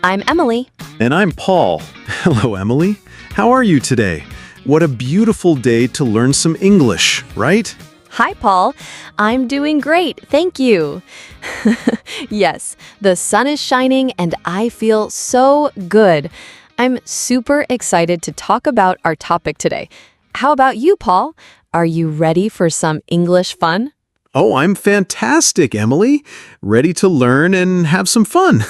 I'm Emily. And I'm Paul. Hello, Emily. How are you today? What a beautiful day to learn some English, right? Hi, Paul. I'm doing great, thank you. Yes, the sun is shining and I feel so good. I'm super excited to talk about our topic today. How about you, Paul? Are you ready for some English fun? Oh, I'm fantastic, Emily. Ready to learn and have some fun.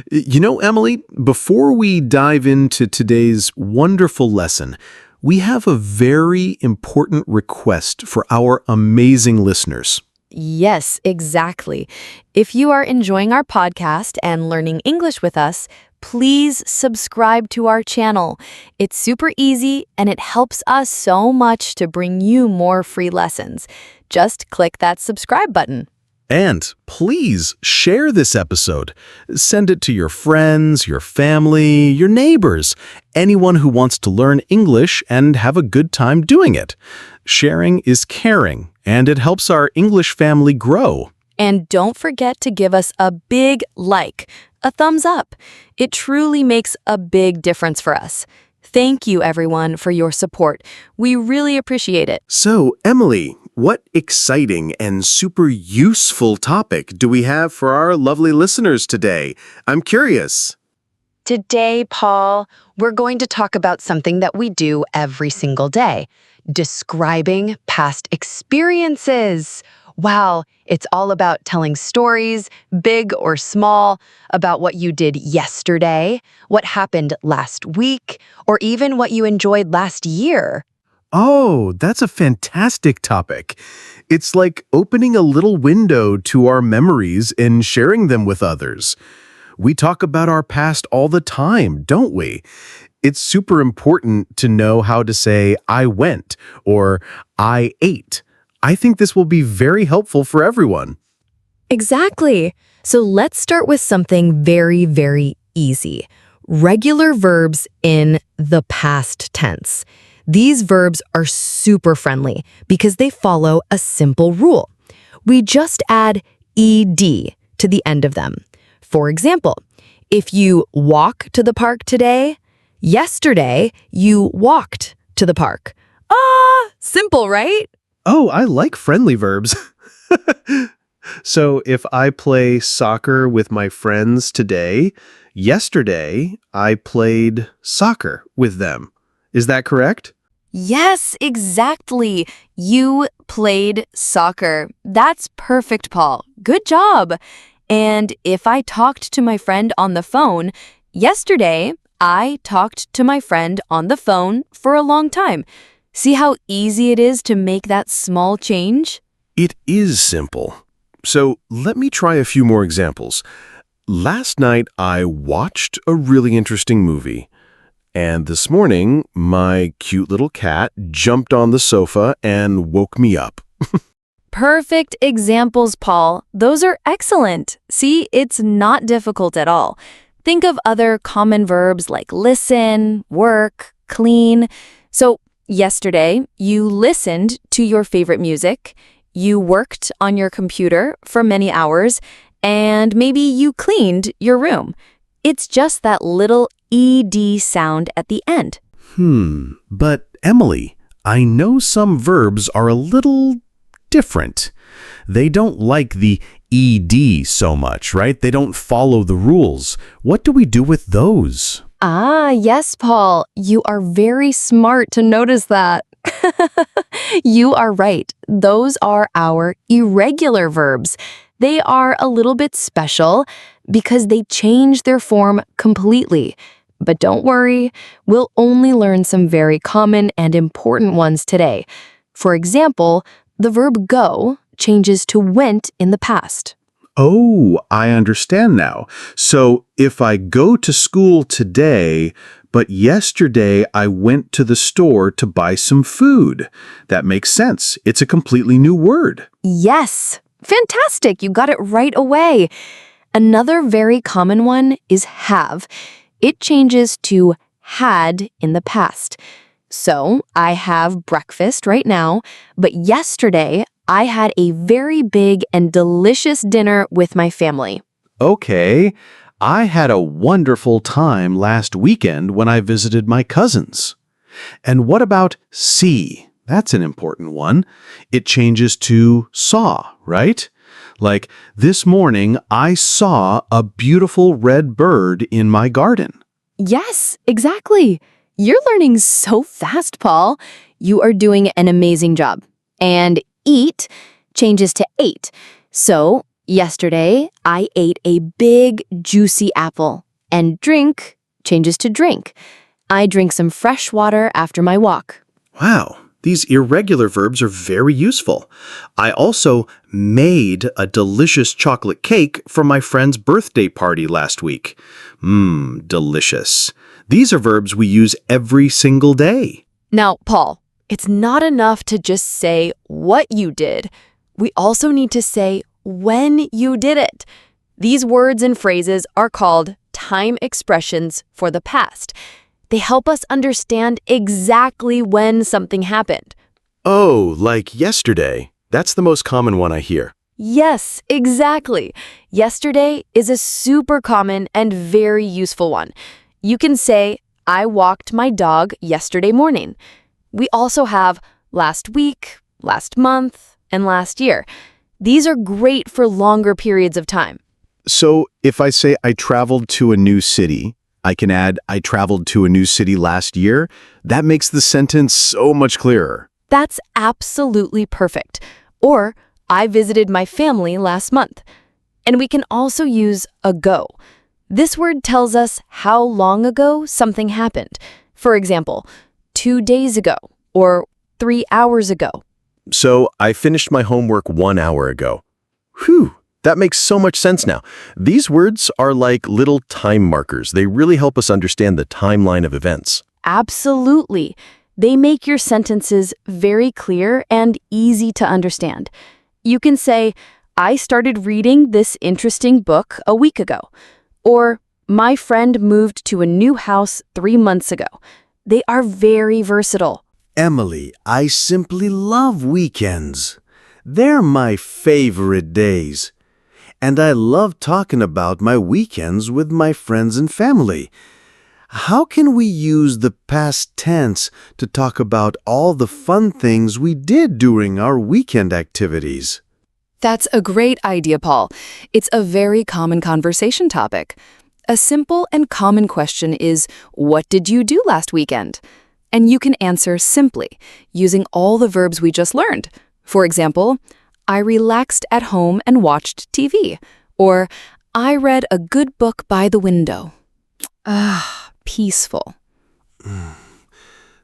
Emily, before we dive into today's wonderful lesson, we have a very important request for our amazing listeners. Yes, exactly. If you are enjoying our podcast and learning English with us, please subscribe to our channel. It's super easy and it helps us so much to bring you more free lessons. Just click that subscribe button. And please share this episode. Send it to your friends, your family, your neighbors, anyone who wants to learn English and have a good time doing it. Sharing is caring, and it helps our English family grow. And don't forget to give us a big like, a thumbs up. It truly makes a big difference for us. Thank you, everyone, for your support. We really appreciate it. So, Emily, what exciting and super useful topic do we have for our lovely listeners today? I'm curious. Today, Paul, we're going to talk about something that we do every single day, describing past experiences. Wow, it's all about telling stories, big or small, about what you did yesterday, what happened last week, or even what you enjoyed last year. Oh, that's a fantastic topic. It's like opening a little window to our memories and sharing them with others. We talk about our past all the time, don't we? It's super important to know how to say I went or I ate. I think this will be very helpful for everyone. Exactly. So let's start with something very, very easy. Regular verbs in the past tense. These verbs are super friendly because they follow a simple rule. We just add ed to the end of them. For example, if you walk to the park today, yesterday you walked to the park. Simple, right? Oh, I like friendly verbs. So if I play soccer with my friends today, yesterday I played soccer with them. Is that correct? Yes, exactly. You played soccer. That's perfect, Paul. Good job. And if I talked to my friend on the phone, yesterday I talked to my friend on the phone for a long time. See how easy it is to make that small change? It is simple. So let me try a few more examples. Last night I watched a really interesting movie. And this morning, my cute little cat jumped on the sofa and woke me up. Perfect examples, Paul. Those are excellent. See, it's not difficult at all. Think of other common verbs like listen, work, clean. So, yesterday, you listened to your favorite music, you worked on your computer for many hours, and maybe you cleaned your room. It's just that little ed sound at the end. But Emily, I know some verbs are a little different. They don't like the ed so much, right? They don't follow the rules. What do we do with those? Yes, Paul. You are very smart to notice that. You are right. Those are our irregular verbs. They are a little bit special because they change their form completely. But don't worry, we'll only learn some very common and important ones today. For example, the verb go changes to went in the past. Oh, I understand now. So if I go to school today, but yesterday I went to the store to buy some food, that makes sense. It's a completely new word. Yes, fantastic. You got it right away. Another very common one is have. It changes to had in the past. So I have breakfast right now, but yesterday I had a very big and delicious dinner with my family. Okay, I had a wonderful time last weekend when I visited my cousins. And what about see? That's an important one. It changes to saw, right? Like, this morning I saw a beautiful red bird in my garden. Yes, exactly. You're learning so fast, Paul. You are doing an amazing job. And eat changes to ate. So, yesterday, I ate a big, juicy apple. And drink changes to drink. I drink some fresh water after my walk. Wow, these irregular verbs are very useful. I also made a delicious chocolate cake for my friend's birthday party last week. Delicious. These are verbs we use every single day. Now, Paul, it's not enough to just say what you did. We also need to say when you did it. These words and phrases are called time expressions for the past. They help us understand exactly when something happened. Oh, like yesterday. That's the most common one I hear. Yes, exactly. Yesterday is a super common and very useful one. You can say, I walked my dog yesterday morning. We also have last week, last month, and last year. These are great for longer periods of time. So if I say I traveled to a new city, I can add I traveled to a new city last year. That makes the sentence so much clearer. That's absolutely perfect. Or, I visited my family last month. And we can also use ago. This word tells us how long ago something happened. For example, 2 days ago or 3 hours ago. So I finished my homework 1 hour ago. Whew, that makes so much sense now. These words are like little time markers. They really help us understand the timeline of events. Absolutely. They make your sentences very clear and easy to understand. You can say, I started reading this interesting book a week ago. Or, my friend moved to a new house 3 months ago. They are very versatile. Emily, I simply love weekends. They're my favorite days. And I love talking about my weekends with my friends and family. How can we use the past tense to talk about all the fun things we did during our weekend activities? That's a great idea, Paul. It's a very common conversation topic. A simple and common question is, what did you do last weekend? And you can answer simply, using all the verbs we just learned. For example, I relaxed at home and watched TV. Or, I read a good book by the window. Peaceful.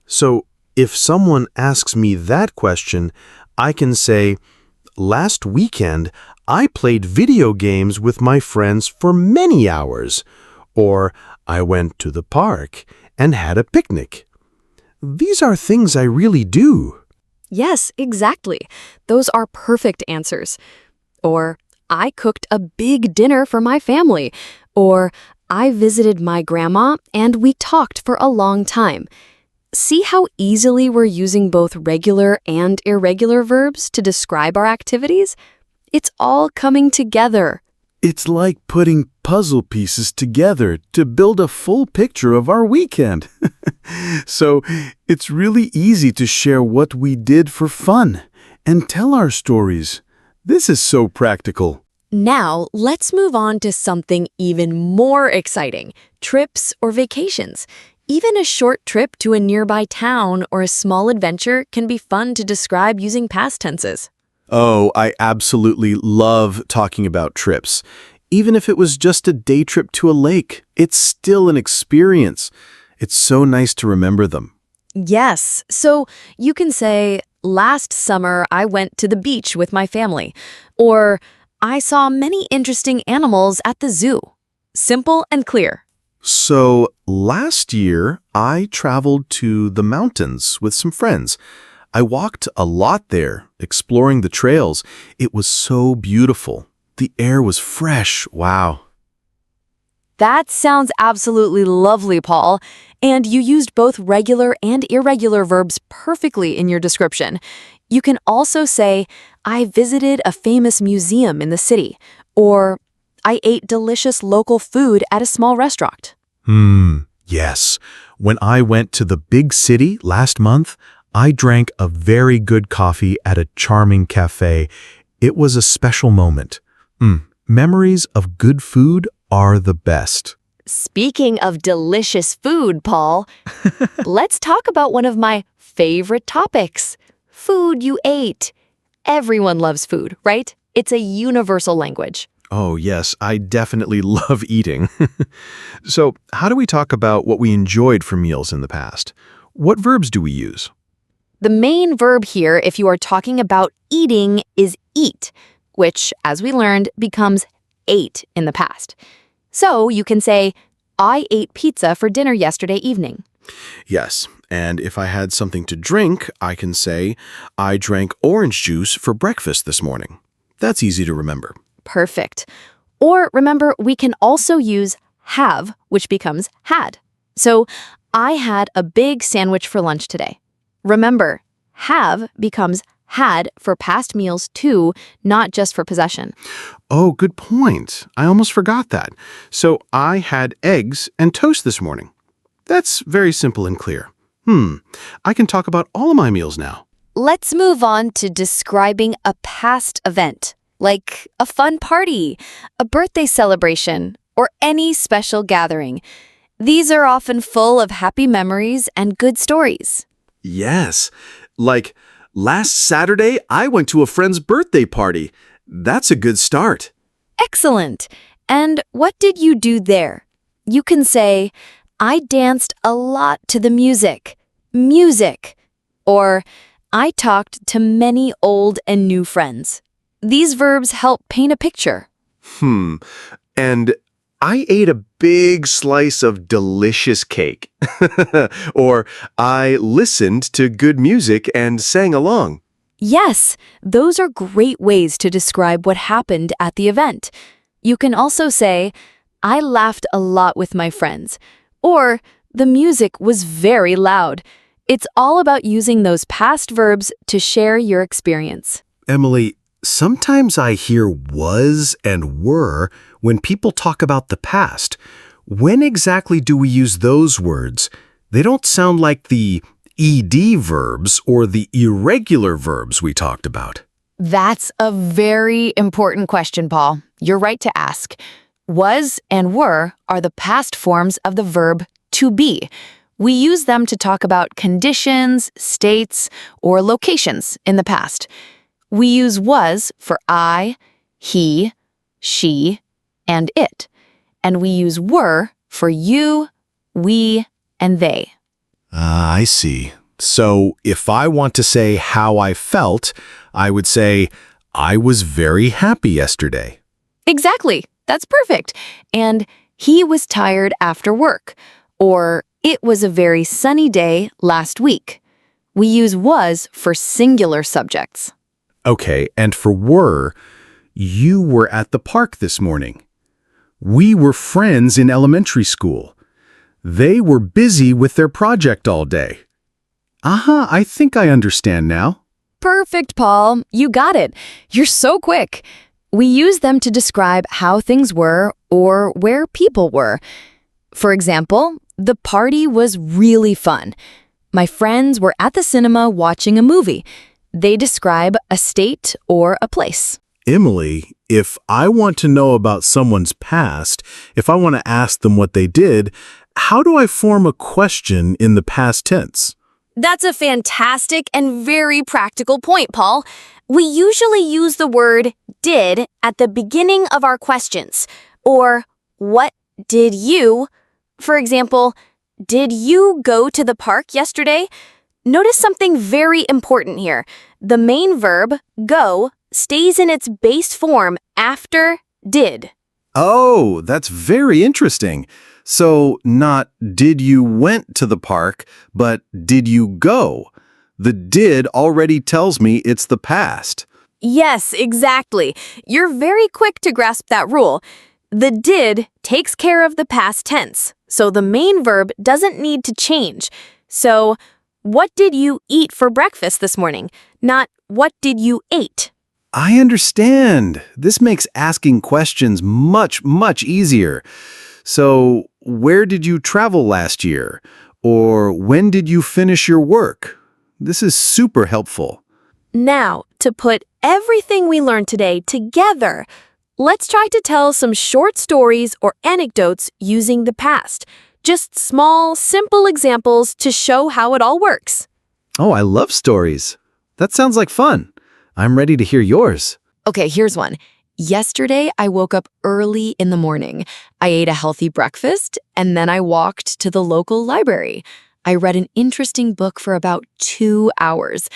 So, if someone asks me that question, I can say, last weekend, I played video games with my friends for many hours. Or, I went to the park and had a picnic. These are things I really do. Yes, exactly. Those are perfect answers. Or, I cooked a big dinner for my family. Or, I visited my grandma and we talked for a long time. See how easily we're using both regular and irregular verbs to describe our activities? It's all coming together. It's like putting puzzle pieces together to build a full picture of our weekend. So, it's really easy to share what we did for fun and tell our stories. This is so practical. Now, let's move on to something even more exciting, trips or vacations. Even a short trip to a nearby town or a small adventure can be fun to describe using past tenses. Oh, I absolutely love talking about trips. Even if it was just a day trip to a lake, it's still an experience. It's so nice to remember them. Yes, so you can say, last summer I went to the beach with my family, or I saw many interesting animals at the zoo. Simple and clear. So, last year, I traveled to the mountains with some friends. I walked a lot there, exploring the trails. It was so beautiful. The air was fresh. Wow. That sounds absolutely lovely, Paul. And you used both regular and irregular verbs perfectly in your description. You can also say, I visited a famous museum in the city, or I ate delicious local food at a small restaurant. Yes. When I went to the big city last month, I drank a very good coffee at a charming cafe. It was a special moment. Memories of good food are the best. Speaking of delicious food, Paul, let's talk about one of my favorite topics, food you ate. Everyone loves food, right? It's a universal language. Oh, yes, I definitely love eating. So, how do we talk about what we enjoyed for meals in the past? What verbs do we use? The main verb here, if you are talking about eating, is eat, which, as we learned, becomes ate in the past. So you can say, I ate pizza for dinner yesterday evening. Yes, and if I had something to drink, I can say, I drank orange juice for breakfast this morning. That's easy to remember. Perfect. Or remember, we can also use have, which becomes had. So, I had a big sandwich for lunch today. Remember, have becomes had for past meals too, not just for possession. Oh, good point. I almost forgot that. So, I had eggs and toast this morning. That's very simple and clear. I can talk about all of my meals now. Let's move on to describing a past event, like a fun party, a birthday celebration, or any special gathering. These are often full of happy memories and good stories. Yes, like last Saturday, I went to a friend's birthday party. That's a good start. Excellent. And what did you do there? You can say, I danced a lot to the music. Music. Or, I talked to many old and new friends. These verbs help paint a picture. And I ate a big slice of delicious cake. Or I listened to good music and sang along. Yes, those are great ways to describe what happened at the event. You can also say, I laughed a lot with my friends. Or, the music was very loud. It's all about using those past verbs to share your experience. Emily, sometimes I hear was and were when people talk about the past. When exactly do we use those words? They don't sound like the ed verbs or the irregular verbs we talked about. That's a very important question, Paul. You're right to ask. Was and were are the past forms of the verb to be. We use them to talk about conditions, states, or locations in the past. We use was for I, he, she, and it. And we use were for you, we, and they. I see. So if I want to say how I felt, I would say, I was very happy yesterday. Exactly. That's perfect. And he was tired after work. Or it was a very sunny day last week. We use was for singular subjects. Okay, and for were, you were at the park this morning. We were friends in elementary school. They were busy with their project all day. I think I understand now. Perfect, Paul. You got it. You're so quick. We use them to describe how things were or where people were. For example, the party was really fun. My friends were at the cinema watching a movie. They describe a state or a place. Emily, if I want to know about someone's past, if I want to ask them what they did, how do I form a question in the past tense? That's a fantastic and very practical point, Paul. We usually use the word did at the beginning of our questions. Or, what did you? For example, did you go to the park yesterday? Notice something very important here. The main verb, go, stays in its base form after did. Oh, that's very interesting. So not did you went to the park, but did you go? The did already tells me it's the past. Yes, exactly. You're very quick to grasp that rule. The did takes care of the past tense, so the main verb doesn't need to change. So, what did you eat for breakfast this morning? Not what did you ate? I understand. This makes asking questions much, much easier. So, where did you travel last year? Or when did you finish your work? This is super helpful. Now, to put everything we learned today together, let's try to tell some short stories or anecdotes using the past. Just small, simple examples to show how it all works. Oh, I love stories. That sounds like fun. I'm ready to hear yours. Okay, here's one. Yesterday, I woke up early in the morning. I ate a healthy breakfast, and then I walked to the local library. I read an interesting book for about 2 hours.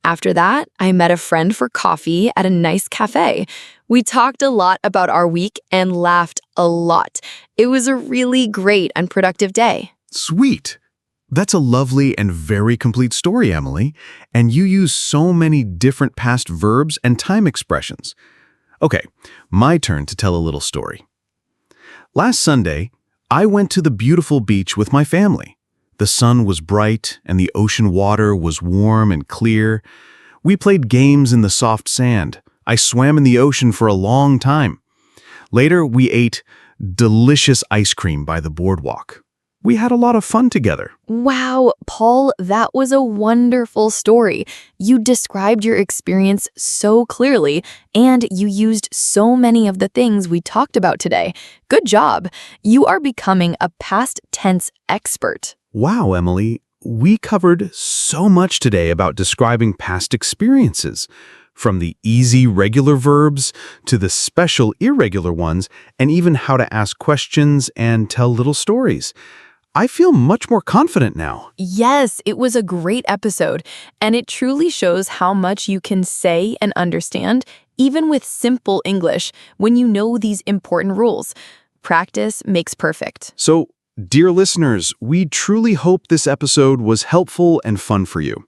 After that, I met a friend for coffee at a nice cafe. We talked a lot about our week and laughed a lot. It was a really great and productive day. Sweet. That's a lovely and very complete story, Emily. And you use so many different past verbs and time expressions. Okay, my turn to tell a little story. Last Sunday, I went to the beautiful beach with my family. The sun was bright and the ocean water was warm and clear. We played games in the soft sand. I swam in the ocean for a long time. Later, we ate delicious ice cream by the boardwalk. We had a lot of fun together. Wow, Paul, that was a wonderful story. You described your experience so clearly, and you used so many of the things we talked about today. Good job. You are becoming a past tense expert. Wow, Emily, we covered so much today about describing past experiences, from the easy regular verbs to the special irregular ones, and even how to ask questions and tell little stories. I feel much more confident now. Yes, it was a great episode, and it truly shows how much you can say and understand, even with simple English, when you know these important rules. Practice makes perfect. So, dear listeners, we truly hope this episode was helpful and fun for you.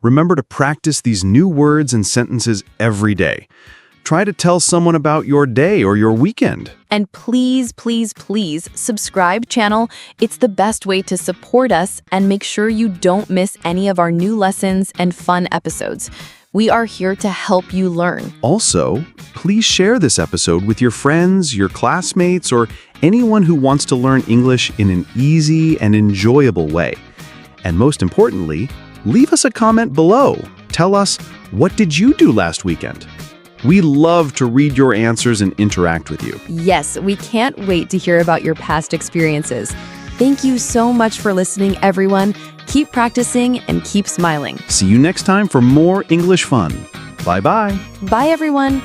Remember to practice these new words and sentences every day. Try to tell someone about your day or your weekend. And please, please, please subscribe channel. It's the best way to support us and make sure you don't miss any of our new lessons and fun episodes. We are here to help you learn. Also, please share this episode with your friends, your classmates, or anyone who wants to learn English in an easy and enjoyable way. And most importantly, leave us a comment below. Tell us, what did you do last weekend? We love to read your answers and interact with you. Yes, we can't wait to hear about your past experiences. Thank you so much for listening, everyone. Keep practicing and keep smiling. See you next time for more English fun. Bye-bye. Bye, everyone.